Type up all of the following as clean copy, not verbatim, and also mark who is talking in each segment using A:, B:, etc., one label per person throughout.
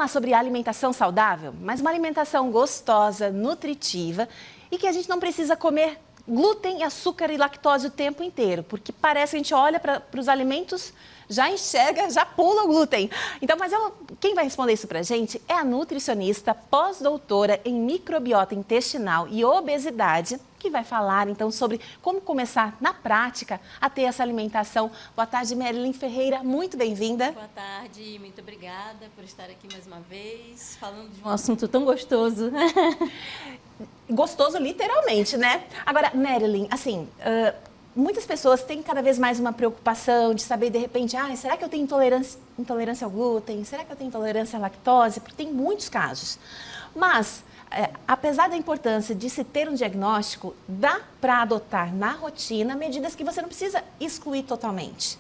A: falar sobre alimentação saudável, mas uma alimentação gostosa, nutritiva e que a gente não precisa comer glúten, açúcar e lactose o tempo inteiro, porque parece que a gente olha para os alimentos, já enxerga, já pula o glúten. Então, quem vai responder isso para a gente é a nutricionista pós-doutora em microbiota intestinal e obesidade, que vai falar então sobre como começar na prática a ter essa alimentação. Boa tarde, Marilyn Ferreira, muito bem-vinda.
B: Boa tarde, muito obrigada por estar aqui mais uma vez, falando de um assunto tão gostoso.
A: Gostoso literalmente, né? Agora, Marilyn, assim, muitas pessoas têm cada vez mais uma preocupação de saber, de repente, será que eu tenho intolerância ao glúten? Será que eu tenho intolerância à lactose? Porque tem muitos casos. Mas, apesar da importância de se ter um diagnóstico, dá para adotar na rotina medidas que você não precisa excluir totalmente.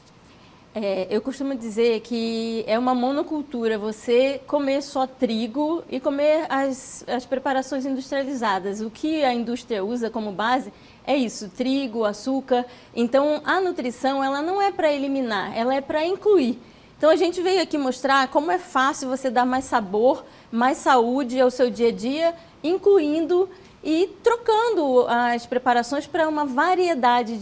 B: Eu costumo dizer que é uma monocultura você comer só trigo e comer as preparações industrializadas. O que a indústria usa como base é isso, trigo, açúcar. Então, a nutrição ela não é para eliminar, ela é para incluir. Então, a gente veio aqui mostrar como é fácil você dar mais sabor, mais saúde ao seu dia a dia, incluindo e trocando as preparações para uma variedade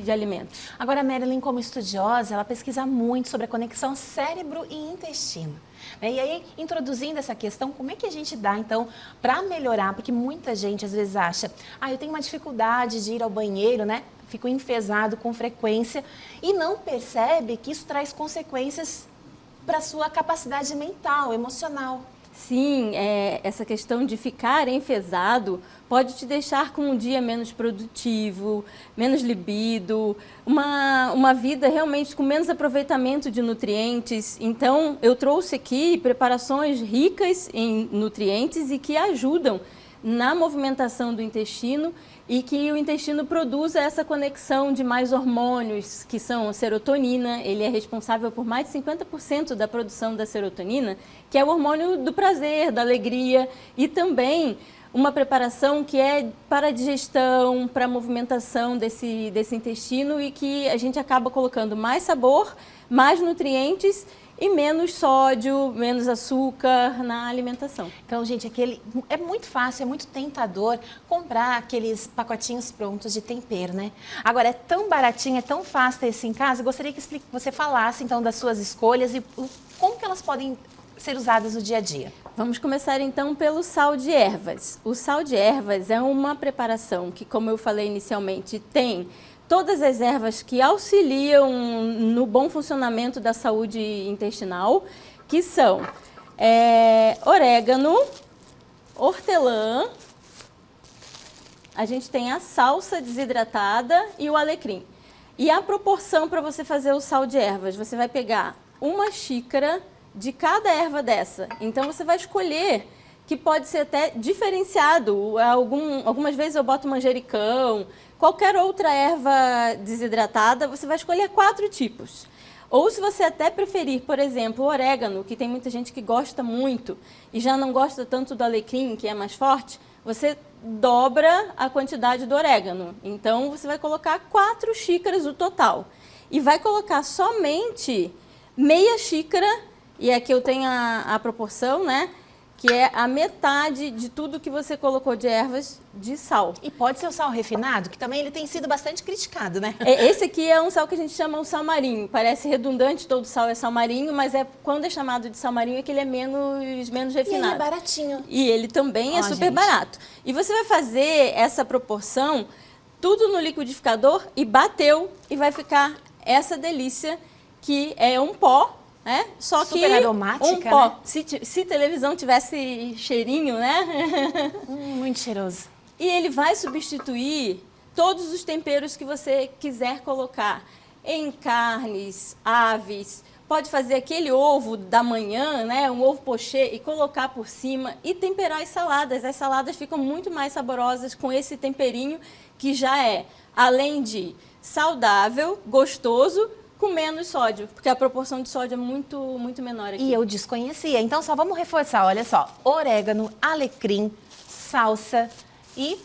B: de alimentos.
A: Agora, a Marilyn, como estudiosa, ela pesquisa muito sobre a conexão cérebro e intestino. E aí, introduzindo essa questão, como é que a gente dá, então, para melhorar? Porque muita gente, às vezes, acha, eu tenho uma dificuldade de ir ao banheiro, né? Fico enfesado com frequência e não percebe que isso traz consequências para a sua capacidade mental, emocional.
B: Sim, essa questão de ficar enfesado pode te deixar com um dia menos produtivo, menos libido, uma vida realmente com menos aproveitamento de nutrientes. Então, eu trouxe aqui preparações ricas em nutrientes e que ajudam na movimentação do intestino e que o intestino produza essa conexão de mais hormônios, que são a serotonina. Ele é responsável por mais de 50% da produção da serotonina, que é o hormônio do prazer, da alegria, e também uma preparação que é para a digestão, para a movimentação desse intestino e que a gente acaba colocando mais sabor, mais nutrientes e menos sódio, menos açúcar na alimentação.
A: Então, gente, é muito fácil, é muito tentador comprar aqueles pacotinhos prontos de tempero, né? Agora, é tão baratinho, é tão fácil ter isso em casa. Eu gostaria que você falasse, então, das suas escolhas e como que elas podem ser usadas no dia a dia.
B: Vamos começar, então, pelo sal de ervas. O sal de ervas é uma preparação que, como eu falei inicialmente, tem todas as ervas que auxiliam no bom funcionamento da saúde intestinal, que são orégano, hortelã, a gente tem a salsa desidratada e o alecrim. E a proporção para você fazer o sal de ervas, você vai pegar uma xícara de cada erva dessa. Então, você vai escolher, que pode ser até diferenciado. Algumas vezes eu boto manjericão, qualquer outra erva desidratada, você vai escolher 4 tipos. Ou se você até preferir, por exemplo, o orégano, que tem muita gente que gosta muito e já não gosta tanto do alecrim, que é mais forte, você dobra a quantidade do orégano. Então, você vai colocar 4 xícaras o total. E vai colocar somente meia xícara, e aqui eu tenho a proporção, né? Que é a metade de tudo que você colocou de ervas de sal.
A: E pode ser o sal refinado, que também ele tem sido bastante criticado, né?
B: Esse aqui é um sal que a gente chama de sal marinho. Parece redundante, todo sal é sal marinho, mas quando é chamado de sal marinho é que ele é menos refinado.
A: E ele é baratinho.
B: E ele também é super barato. E você vai fazer essa proporção tudo no liquidificador e bateu e vai ficar essa delícia que é um pó. Só
A: super
B: que
A: aromática,
B: pó.
A: Né?
B: Se televisão tivesse cheirinho, né?
A: Muito cheiroso.
B: E ele vai substituir todos os temperos que você quiser colocar em carnes, aves. Pode fazer aquele ovo da manhã, né? Um ovo pochê e colocar por cima e temperar as saladas. As saladas ficam muito mais saborosas com esse temperinho que já é, além de saudável, gostoso, com menos sódio, porque a proporção de sódio é muito menor aqui.
A: E eu desconhecia, então só vamos reforçar, olha só, orégano, alecrim, salsa e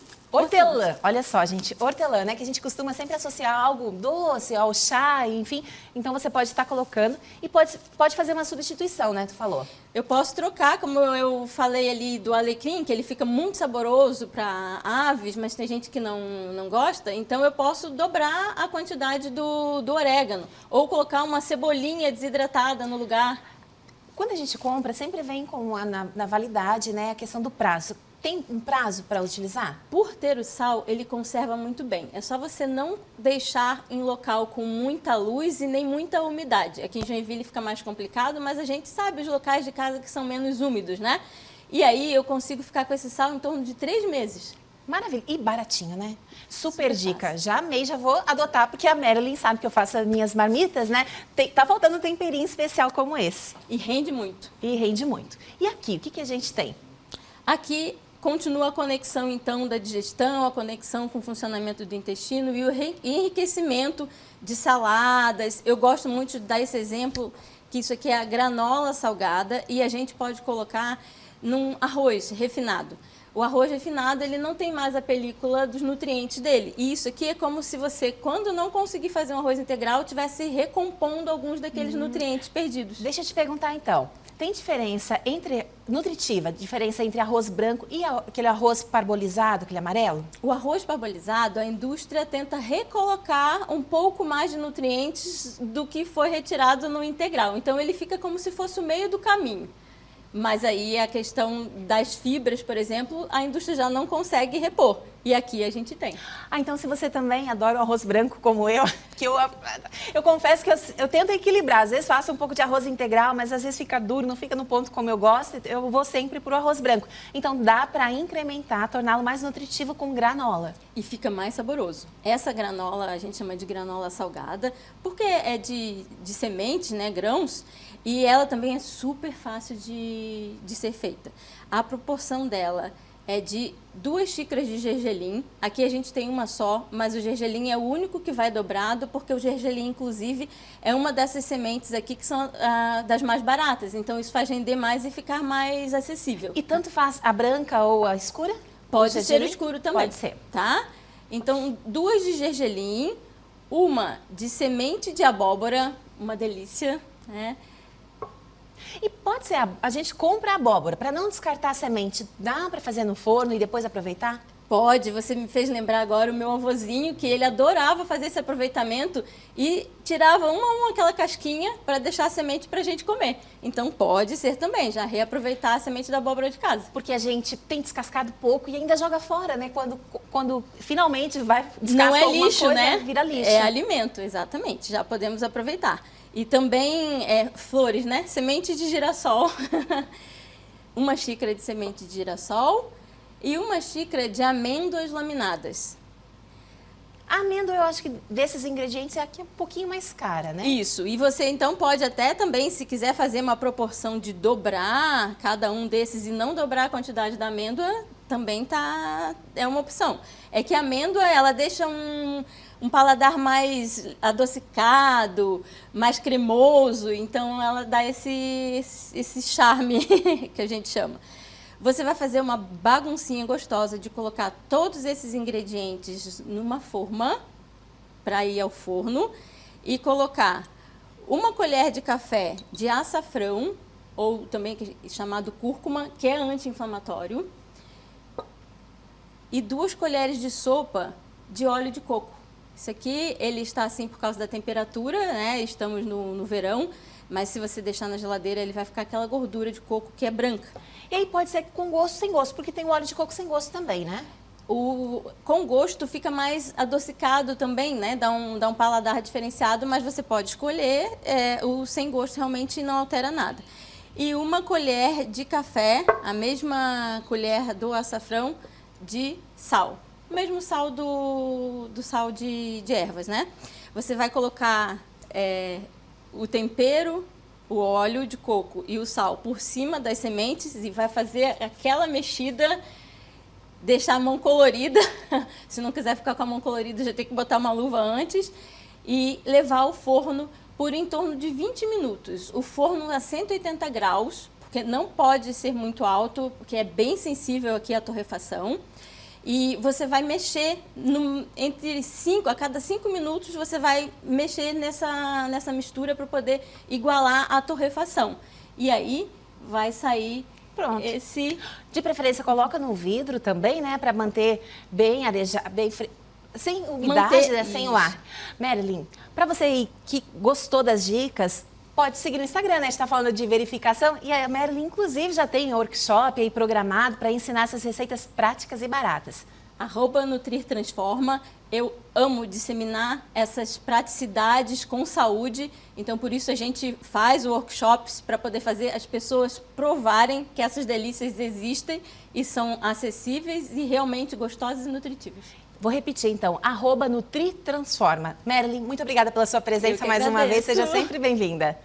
A: Hortelã, olha só, gente, hortelã, né? Que a gente costuma sempre associar algo doce, ao chá, enfim. Então você pode estar colocando e pode fazer uma substituição, né? Tu falou.
B: Eu posso trocar, como eu falei ali do alecrim, que ele fica muito saboroso para aves, mas tem gente que não gosta. Então eu posso dobrar a quantidade do orégano ou colocar uma cebolinha desidratada no lugar.
A: Quando a gente compra, sempre vem com na validade, né? A questão do prazo. Tem um prazo para utilizar?
B: Por ter o sal, ele conserva muito bem. É só você não deixar em local com muita luz e nem muita umidade. Aqui em Joinville fica mais complicado, mas a gente sabe os locais de casa que são menos úmidos, né? E aí eu consigo ficar com esse sal em torno de 3 meses.
A: Maravilha. E baratinho, né? Super dica.
B: Fácil.
A: Já amei, já vou adotar, porque a Marilyn sabe que eu faço as minhas marmitas, né? Tá faltando um temperinho especial como esse.
B: E rende muito.
A: E rende muito. E aqui, o que a gente tem?
B: Aqui continua a conexão, então, da digestão, a conexão com o funcionamento do intestino e o enriquecimento de saladas. Eu gosto muito de dar esse exemplo, que isso aqui é a granola salgada e a gente pode colocar num arroz refinado. O arroz refinado, ele não tem mais a película dos nutrientes dele. E isso aqui é como se você, quando não conseguir fazer um arroz integral, estivesse recompondo alguns daqueles nutrientes perdidos.
A: Deixa eu te perguntar, então. Tem diferença diferença entre arroz branco e aquele arroz parbolizado, aquele amarelo?
B: O arroz parbolizado, a indústria tenta recolocar um pouco mais de nutrientes do que foi retirado no integral. Então, ele fica como se fosse o meio do caminho. Mas aí a questão das fibras, por exemplo, a indústria já não consegue repor. E aqui a gente tem.
A: Ah, então se você também adora o arroz branco como eu, que eu confesso que eu tento equilibrar. Às vezes faço um pouco de arroz integral, mas às vezes fica duro, não fica no ponto como eu gosto. Eu vou sempre pro arroz branco. Então dá para incrementar, torná-lo mais nutritivo com granola.
B: E fica mais saboroso. Essa granola a gente chama de granola salgada, porque é de sementes, né, grãos, e ela também é super fácil de ser feita. A proporção dela é de 2 xícaras de gergelim. Aqui a gente tem uma só, mas o gergelim é o único que vai dobrado, porque o gergelim, inclusive, é uma dessas sementes aqui que são das mais baratas. Então, isso faz render mais e ficar mais acessível.
A: E tanto faz a branca ou a escura?
B: Pode ser o escuro também.
A: Pode ser.
B: Tá? Então, 2 de gergelim, uma de semente de abóbora, uma delícia, né?
A: E pode ser, a gente compra a abóbora, para não descartar a semente, dá para fazer no forno e depois aproveitar?
B: Pode, você me fez lembrar agora o meu avôzinho, que ele adorava fazer esse aproveitamento e tirava uma a uma aquela casquinha para deixar a semente para a gente comer. Então pode ser também, já reaproveitar a semente da abóbora de casa.
A: Porque a gente tem descascado pouco e ainda joga fora, né? Quando finalmente vai descascar
B: não é lixo,
A: coisa,
B: né?
A: Vira lixo.
B: É alimento, exatamente, já podemos aproveitar. E também flores, né? Semente de girassol, 1 xícara de semente de girassol e 1 xícara de amêndoas laminadas.
A: A amêndoa, eu acho que desses ingredientes é aqui um pouquinho mais cara, né?
B: Isso, e você então pode até também, se quiser fazer uma proporção de dobrar cada um desses e não dobrar a quantidade da amêndoa, também é uma opção. É que a amêndoa, ela deixa um paladar mais adocicado, mais cremoso, então ela dá esse charme que a gente chama. Você vai fazer uma baguncinha gostosa de colocar todos esses ingredientes numa forma para ir ao forno e colocar 1 colher de café de açafrão, ou também chamado cúrcuma, que é anti-inflamatório, e 2 colheres de sopa de óleo de coco. Isso aqui, ele está assim por causa da temperatura, né? Estamos no verão, mas se você deixar na geladeira, ele vai ficar aquela gordura de coco que é branca.
A: E aí pode ser com gosto, sem gosto, porque tem o óleo de coco sem gosto também, né?
B: Com gosto fica mais adocicado também, né? Dá um paladar diferenciado, mas você pode escolher. O sem gosto realmente não altera nada. E 1 colher de café, a mesma colher do açafrão, de sal. O mesmo sal do sal de ervas, né? Você vai colocar o tempero, o óleo de coco e o sal por cima das sementes e vai fazer aquela mexida, deixar a mão colorida. Se não quiser ficar com a mão colorida, já tem que botar uma luva antes e levar ao forno por em torno de 20 minutos. O forno a 180 graus, porque não pode ser muito alto, porque é bem sensível aqui à torrefação. E você vai mexer a cada 5 minutos você vai mexer nessa mistura para poder igualar a torrefação. E aí vai sair
A: Pronto.
B: esse...
A: De preferência, coloca no vidro também, né? Para manter bem arejado, sem umidade, né? Sem o ar. Marilyn, para você aí que gostou das dicas, pode seguir no Instagram, né? A gente está falando de verificação e a Marilyn, inclusive, já tem um workshop aí programado para ensinar essas receitas práticas e baratas.
B: @Nutrir Transforma. Eu amo disseminar essas praticidades com saúde, então por isso a gente faz workshops para poder fazer as pessoas provarem que essas delícias existem e são acessíveis e realmente gostosas e nutritivas.
A: Vou repetir então, @Nutrir Transforma. Marilyn, muito obrigada pela sua presença mais uma vez, seja sempre bem-vinda.